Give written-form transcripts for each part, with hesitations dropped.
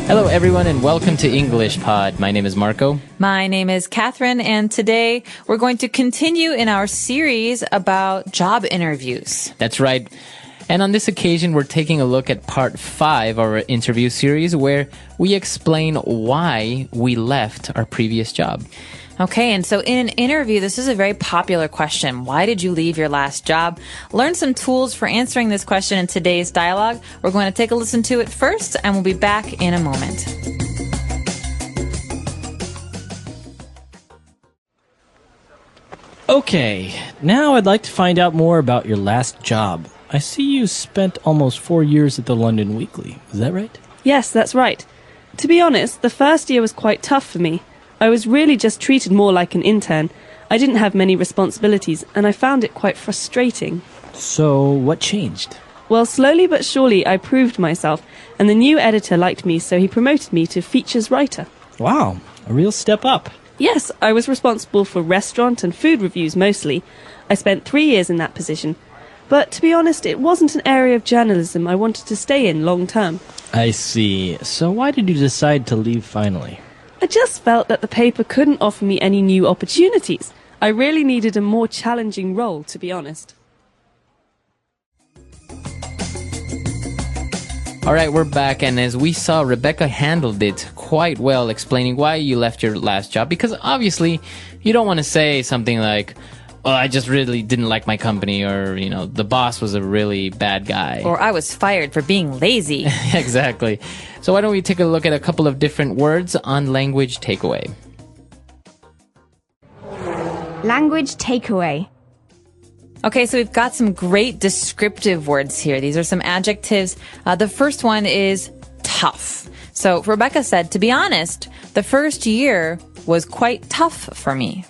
Hello, everyone, and welcome to English Pod. My name is Marco. My name is Catherine, and today we're going to continue in our series about job interviews. That's right. And on this occasion, we're taking a look at part 5 of our interview series, where we explain why we left our previous job. Okay, and so in an interview, this is a very popular question. Why did you leave your last job? Learn some tools for answering this question in today's dialogue. We're going to take a listen to it first, and we'll be back in a moment. Okay, now I'd like to find out more about your last job. I see you spent almost 4 years at the London Weekly. Is that right? Yes, that's right. To be honest, the first year was quite tough for me. I was really just treated more like an intern. I didn't have many responsibilities, and I found it quite frustrating. So, what changed? Well, slowly but surely I proved myself, and the new editor liked me, so he promoted me to features writer. Wow, a real step up. Yes, I was responsible for restaurant and food reviews mostly. I spent 3 years in that position. But to be honest, it wasn't an area of journalism I wanted to stay in long term. I see. So why did you decide to leave finally? I just felt that the paper couldn't offer me any new opportunities. I really needed a more challenging role, to be honest. All right, we're back, and as we saw, Rebecca handled it quite well, explaining why you left your last job, because obviously you don't want to say something like, well, I just really didn't like my company, or, you know, the boss was a really bad guy. Or I was fired for being lazy. Exactly. So why don't we take a look at a couple of different words on language takeaway. Language takeaway. Okay, so we've got some great descriptive words here. These are some adjectives. The first one is tough. So Rebecca said, to be honest, the first year was quite tough for me.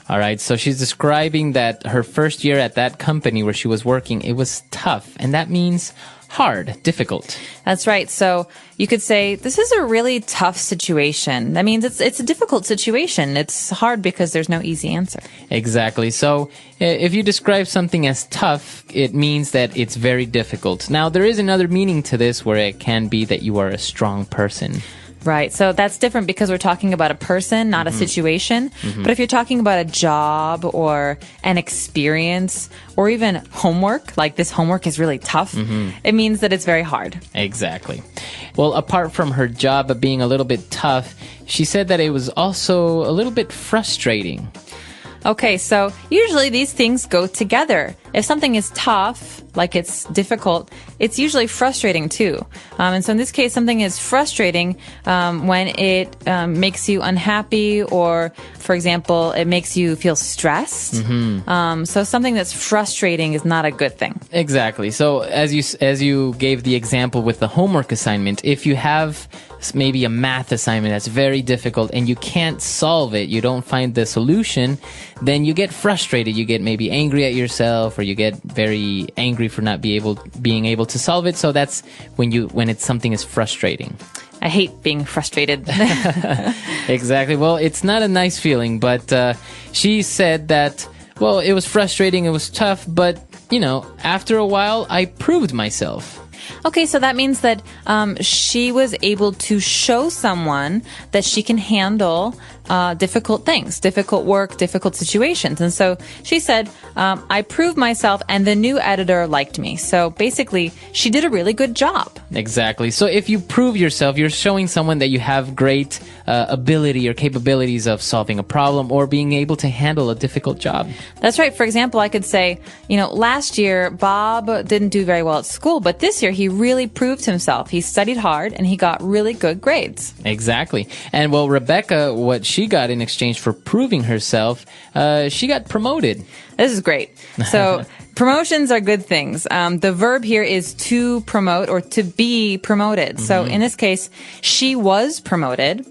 All right, so she's describing that her first year at that company where she was working, it was tough, and that means hard, difficult. That's right. So you could say, this is a really tough situation. That means it's a difficult situation. It's hard because there's no easy answer. Exactly. So if you describe something as tough, it means that it's very difficult. Now, there is another meaning to this where it can be that you are a strong person. Right. So that's different because we're talking about a person, not a situation. But if you're talking about a job or an experience or even homework, like this homework is really tough, it means that it's very hard. Exactly. Well, apart from her job being a little bit tough, she said that it was also a little bit frustrating. Okay, so usually these things go together. If something is tough, like it's difficult, it's usually frustrating too. And so in this case, something is frustrating when it makes you unhappy or, for example, it makes you feel stressed. So something that's frustrating is not a good thing. Exactly. So as you gave the example with the homework assignment, if you have maybe a math assignment that's very difficult and you can't solve it, you don't find the solution, then you get frustrated. You get maybe angry at yourself, or you get very angry for not being able to solve it. So that's when something is frustrating. I hate being frustrated. Exactly. Well, it's not a nice feeling, but she said that, well, it was frustrating, it was tough, but, you know, after a while, I proved myself. Okay, so that means that she was able to show someone that she can handle difficult things, difficult work, difficult situations. And so she said, I proved myself and the new editor liked me. So basically, she did a really good job. Exactly. So if you prove yourself, you're showing someone that you have great ability or capabilities of solving a problem or being able to handle a difficult job. That's right. For example, I could say, you know, last year, Bob didn't do very well at school, but this year he really proved himself. He studied hard and he got really good grades. Exactly. And well, Rebecca, what she got in exchange for proving herself, she got promoted. This is great. So promotions are good things. The verb here is to promote or to be promoted. So in this case, she was promoted.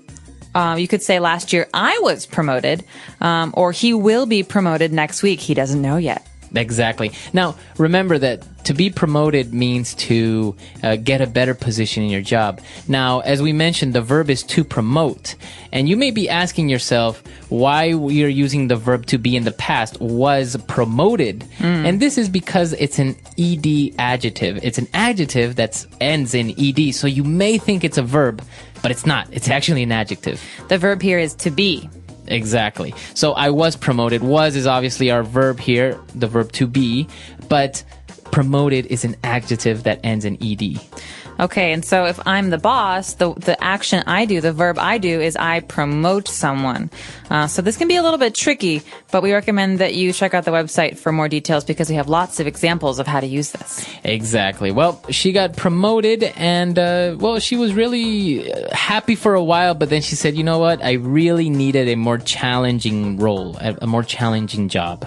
You could say last year I was promoted, or he will be promoted next week. He doesn't know yet. Exactly. Now, remember that to be promoted means to get a better position in your job. Now, as we mentioned, the verb is to promote. And you may be asking yourself why we are using the verb to be in the past, was promoted. And this is because it's an ed adjective. It's an adjective that ends in ed. So you may think it's a verb, but it's not. It's actually an adjective. The verb here is to be. Exactly. So I was promoted. Was is obviously our verb here, the verb to be, but promoted is an adjective that ends in ed. Okay, and so if I'm the boss, the action I do, the verb I do, is I promote someone. So this can be a little bit tricky, but we recommend that you check out the website for more details because we have lots of examples of how to use this. Exactly. Well, she got promoted and, she was really happy for a while, but then she said, you know what? I really needed a more challenging role, a more challenging job.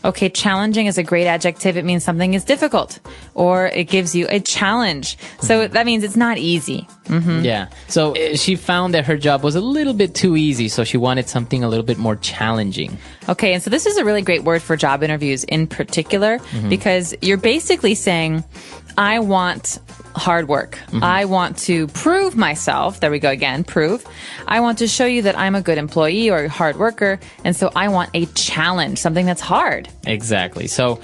Okay, challenging is a great adjective. It means something is difficult, or it gives you a challenge. So that means it's not easy. Mm-hmm. Yeah. So she found that her job was a little bit too easy, so she wanted something a little bit more challenging. Okay, and so this is a really great word for job interviews in particular, because you're basically saying, I want hard work. I want to prove myself. There we go again, prove. I want to show you that I'm a good employee or a hard worker, and so I want a challenge, something that's hard. Exactly. So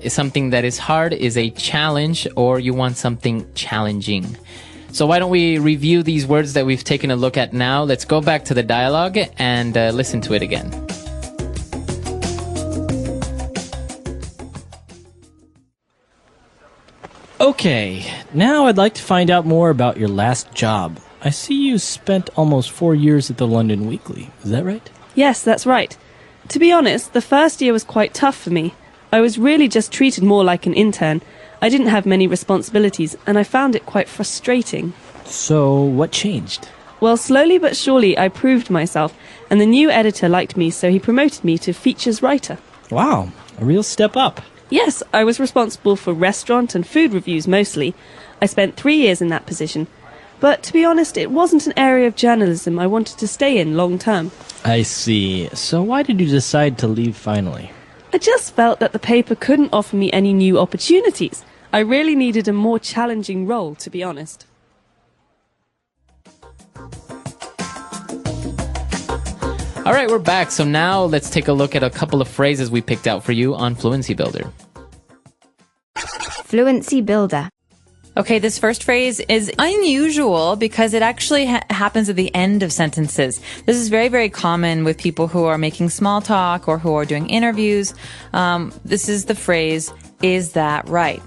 something that is hard is a challenge, or you want something challenging. So why don't we review these words that we've taken a look at now? Let's go back to the dialogue and listen to it again. Okay, now I'd like to find out more about your last job. I see you spent almost 4 years at the London Weekly. Is that right? Yes, that's right. To be honest, the first year was quite tough for me. I was really just treated more like an intern. I didn't have many responsibilities, and I found it quite frustrating. So, what changed? Well, slowly but surely I proved myself, and the new editor liked me, so he promoted me to features writer. Wow, a real step up. Yes, I was responsible for restaurant and food reviews mostly. I spent 3 years in that position. But to be honest, it wasn't an area of journalism I wanted to stay in long term. I see. So why did you decide to leave finally? I just felt that the paper couldn't offer me any new opportunities. I really needed a more challenging role, to be honest. All right, we're back. So now let's take a look at a couple of phrases we picked out for you on Fluency Builder. Fluency Builder. Okay, this first phrase is unusual because it actually happens at the end of sentences. This is very, very common with people who are making small talk or who are doing interviews. This is the phrase, is that right?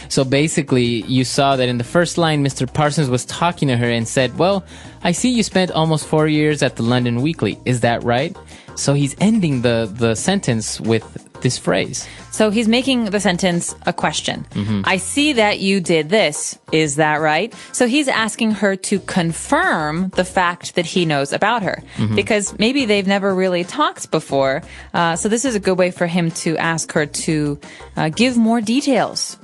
So basically, you saw that in the first line, Mr. Parsons was talking to her and said, well, I see you spent almost 4 years at the London Weekly. Is that right? So he's ending the sentence with this phrase. So he's making the sentence a question. I see that you did this. Is that right? So he's asking her to confirm the fact that he knows about her because maybe they've never really talked before. So this is a good way for him to ask her to give more details.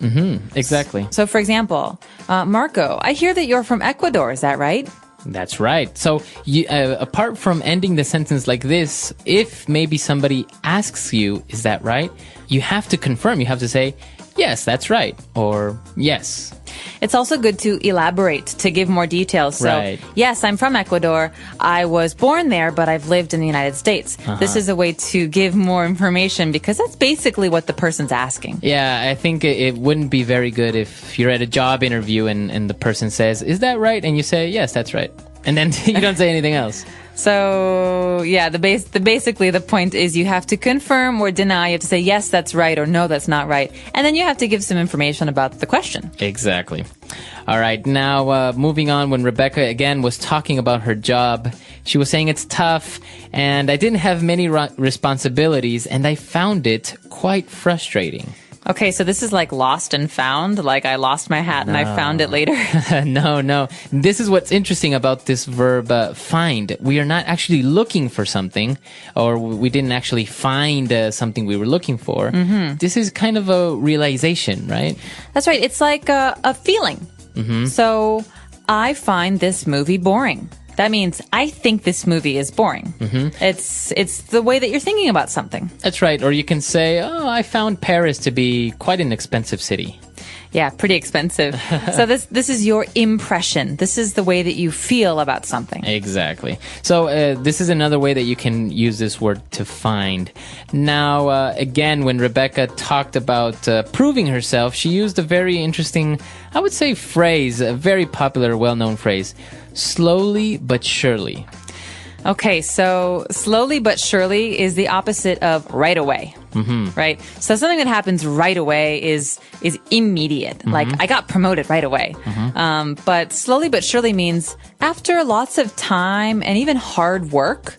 Exactly. So for example, Marco, I hear that you're from Ecuador. Is that right? That's right. So you, apart from ending the sentence like this, if maybe somebody asks you, is that right? You have to confirm. You have to say, yes, that's right. Or yes. It's also good to elaborate, to give more details. So, yes, I'm from Ecuador. I was born there, but I've lived in the United States. This is a way to give more information because that's basically what the person's asking. Yeah, I think it wouldn't be very good if you're at a job interview and the person says, is that right? And you say, yes, that's right. And then you don't say anything else. So, yeah, basically the point is you have to confirm or deny. You have to say, yes, that's right, or no, that's not right. And then you have to give some information about the question. Exactly. All right, now moving on, when Rebecca, again, was talking about her job, she was saying it's tough, and I didn't have many responsibilities, and I found it quite frustrating. Okay, so this is like lost and found, like I lost my hat and I found it later. No. This is what's interesting about this verb find. We are not actually looking for something, or we didn't actually find something we were looking for. This is kind of a realization, right? That's right. It's like a feeling. So I find this movie boring. That means I think this movie is boring. It's the way that you're thinking about something. That's right. Or you can say, oh, I found Paris to be quite an expensive city. Yeah, pretty expensive. So this is your impression. This is the way that you feel about something. Exactly. So this is another way that you can use this word to find. Now, again, when Rebecca talked about proving herself, she used a very interesting, I would say, phrase, a very popular, well-known phrase, slowly but surely. Okay, so slowly but surely is the opposite of right away. Right? So something that happens right away is immediate. Like, I got promoted right away. But slowly but surely means after lots of time and even hard work,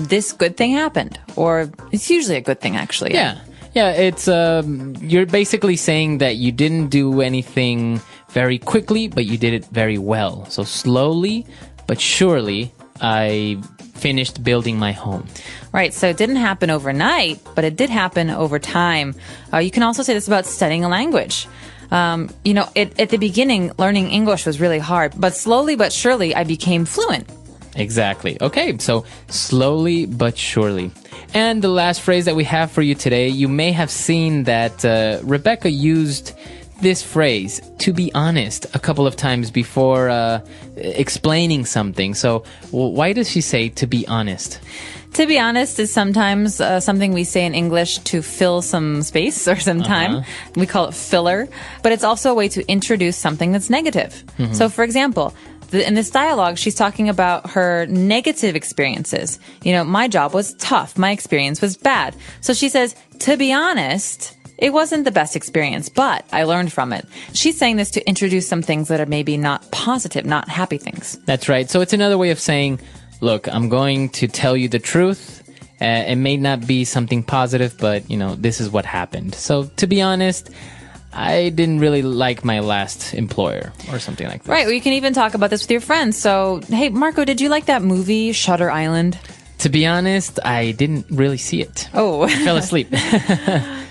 this good thing happened. Or it's usually a good thing, actually. Yeah. Yeah, it's you're basically saying that you didn't do anything very quickly, but you did it very well. So slowly but surely, I finished building my home. Right, so it didn't happen overnight, but it did happen over time. You can also say this about studying a language. At the beginning, learning English was really hard, but slowly but surely, I became fluent. Exactly. Okay, so slowly but surely. And the last phrase that we have for you today, you may have seen that Rebecca used this phrase, to be honest, a couple of times before explaining something. So why does she say to be honest? To be honest is sometimes something we say in English to fill some space or some time. We call it filler. But it's also a way to introduce something that's negative. So for example, in this dialogue, she's talking about her negative experiences. My job was tough. My experience was bad. So she says, to be honest, it wasn't the best experience, but I learned from it. She's saying this to introduce some things that are maybe not positive, not happy things. That's right. So it's another way of saying, look, I'm going to tell you the truth. It may not be something positive, but, this is what happened. So to be honest, I didn't really like my last employer or something like that. Right. Well, you can even talk about this with your friends. So, hey, Marco, did you like that movie, Shutter Island? To be honest, I didn't really see it. Oh. I fell asleep.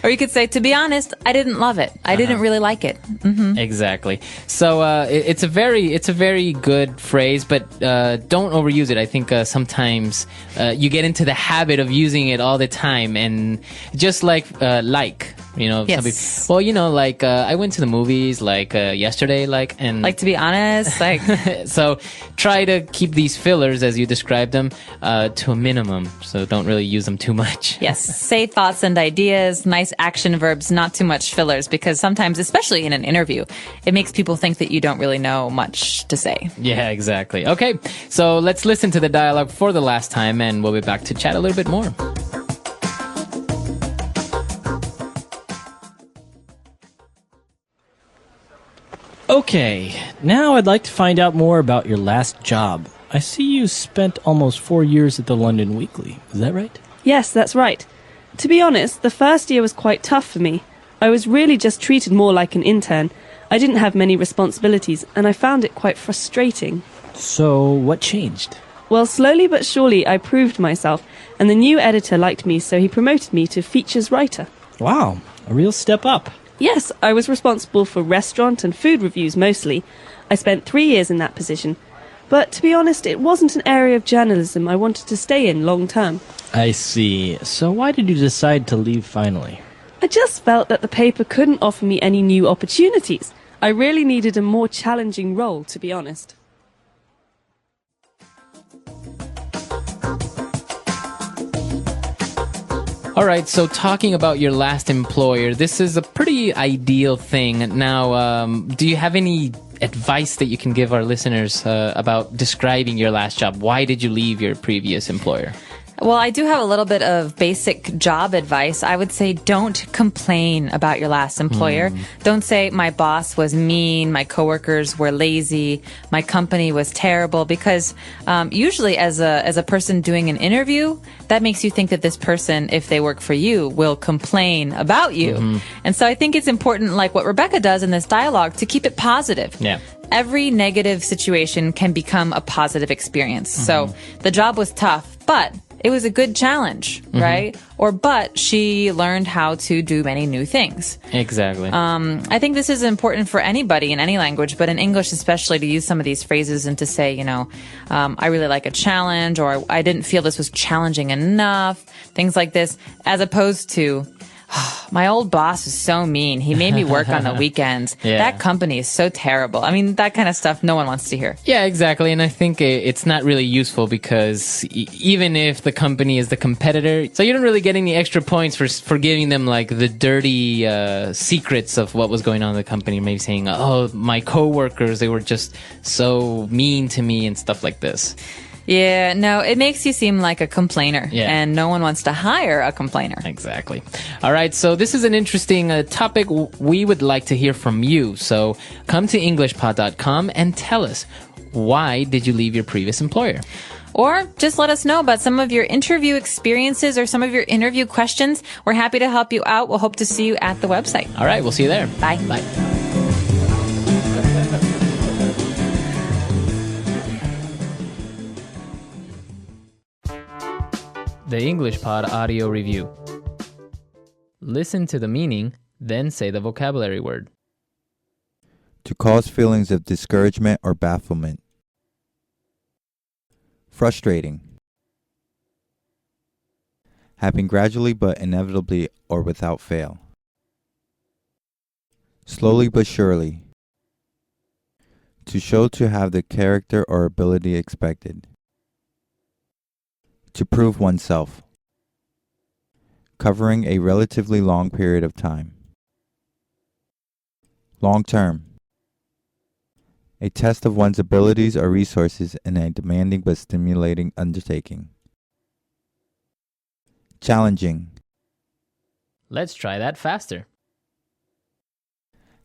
Or you could say, to be honest, I didn't love it. I didn't really like it. Exactly. So it's a very good phrase, but don't overuse it. I think sometimes you get into the habit of using it all the time, and just like. Yes. Some people, I went to the movies yesterday, and like, to be honest, so try to keep these fillers as you described them to a minimum. So don't really use them too much. Yes. Say thoughts and ideas, nice action verbs, not too much fillers, because sometimes, especially in an interview, it makes people think that you don't really know much to say. Yeah, exactly. Okay, so let's listen to the dialogue for the last time, and we'll be back to chat a little bit more. Okay, now I'd like to find out more about your last job. I see you spent almost 4 years at the London Weekly. Is that right? Yes, that's right. To be honest, the first year was quite tough for me. I was really just treated more like an intern. I didn't have many responsibilities, and I found it quite frustrating. So, what changed? Well, slowly but surely I proved myself, and the new editor liked me, so he promoted me to features writer. Wow, a real step up. Yes, I was responsible for restaurant and food reviews mostly. I spent 3 years in that position. But to be honest, it wasn't an area of journalism I wanted to stay in long term. I see. So why did you decide to leave finally? I just felt that the paper couldn't offer me any new opportunities. I really needed a more challenging role, to be honest. All right, so talking about your last employer, this is a pretty ideal thing. Now, do you have any advice that you can give our listeners about describing your last job? Why did you leave your previous employer? Well, I do have a little bit of basic job advice. I would say don't complain about your last employer. Don't say my boss was mean, my coworkers were lazy, my company was terrible, because usually as a person doing an interview, that makes you think that this person, if they work for you, will complain about you. And so I think it's important, like what Rebecca does in this dialogue, to keep it positive. Yeah. Every negative situation can become a positive experience. So the job was tough, but it was a good challenge, right? Or, but she learned how to do many new things. Exactly. I think this is important for anybody in any language, but in English especially, to use some of these phrases and to say, I really like a challenge, or I didn't feel this was challenging enough, things like this, as opposed to, my old boss is so mean. He made me work on the weekends. Yeah. That company is so terrible. I mean, that kind of stuff no one wants to hear. Yeah, exactly. And I think it's not really useful because even if the company is the competitor, so you don't really get any extra points for giving them like the dirty secrets of what was going on in the company. Maybe saying, oh, my coworkers, they were just so mean to me and stuff like this. Yeah, no, it makes you seem like a complainer. Yeah. And no one wants to hire a complainer. Exactly. All right. So this is an interesting topic. We would like to hear from you. So come to EnglishPod.com and tell us, why did you leave your previous employer? Or just let us know about some of your interview experiences or some of your interview questions. We're happy to help you out. We'll hope to see you at the website. All right. We'll see you there. Bye. Bye. The English Pod audio review. Listen to the meaning, then say the vocabulary word. To cause feelings of discouragement or bafflement. Frustrating. Happen gradually but inevitably or without fail. Slowly but surely. To show to have the character or ability expected. To prove oneself. Covering a relatively long period of time. Long term. A test of one's abilities or resources in a demanding but stimulating undertaking. Challenging. Let's try that faster.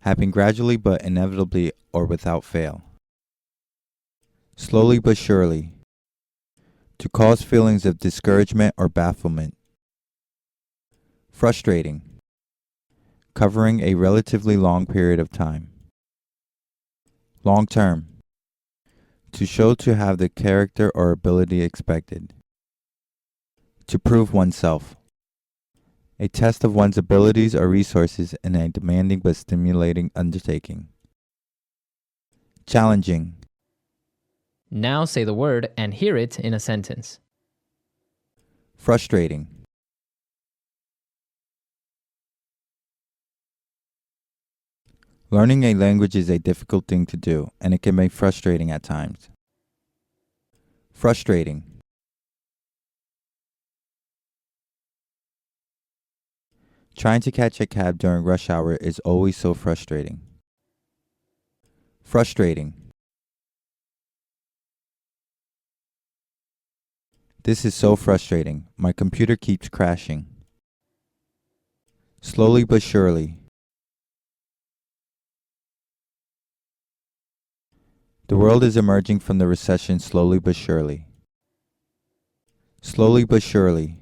Happen gradually but inevitably or without fail. Slowly but surely. To cause feelings of discouragement or bafflement. Frustrating. Covering a relatively long period of time. Long term. To show to have the character or ability expected. To prove oneself. A test of one's abilities or resources in a demanding but stimulating undertaking. Challenging. Now say the word and hear it in a sentence. Frustrating. Learning a language is a difficult thing to do, and it can be frustrating at times. Frustrating. Trying to catch a cab during rush hour is always so frustrating. Frustrating. This is so frustrating. My computer keeps crashing. Slowly but surely. The world is emerging from the recession slowly but surely. Slowly but surely.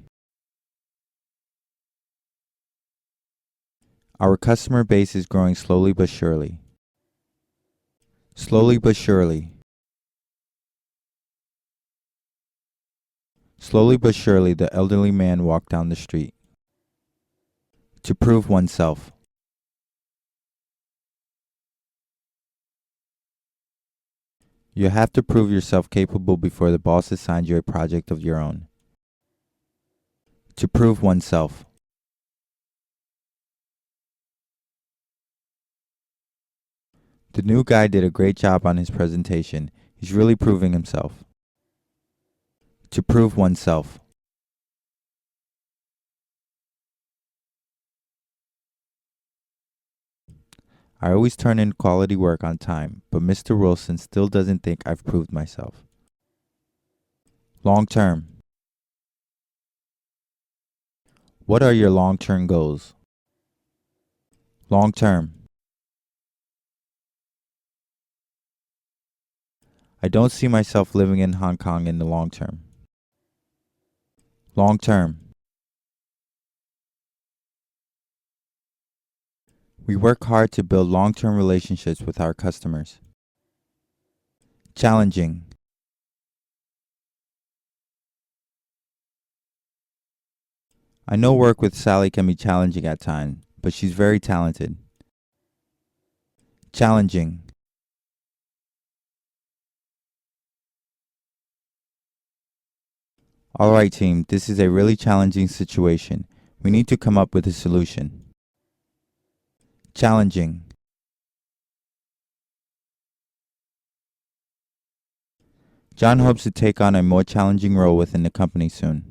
Our customer base is growing slowly but surely. Slowly but surely. Slowly but surely, the elderly man walked down the street. To prove oneself. You have to prove yourself capable before the boss assigns you a project of your own. To prove oneself. The new guy did a great job on his presentation. He's really proving himself. To prove oneself. I always turn in quality work on time, but Mr. Wilson still doesn't think I've proved myself. Long term. What are your long-term goals? Long term. I don't see myself living in Hong Kong in the long term. Long term. We work hard to build long-term relationships with our customers. Challenging. I know work with Sally can be challenging at times, but she's very talented. Challenging. All right, team, this is a really challenging situation. We need to come up with a solution. Challenging. John hopes to take on a more challenging role within the company soon.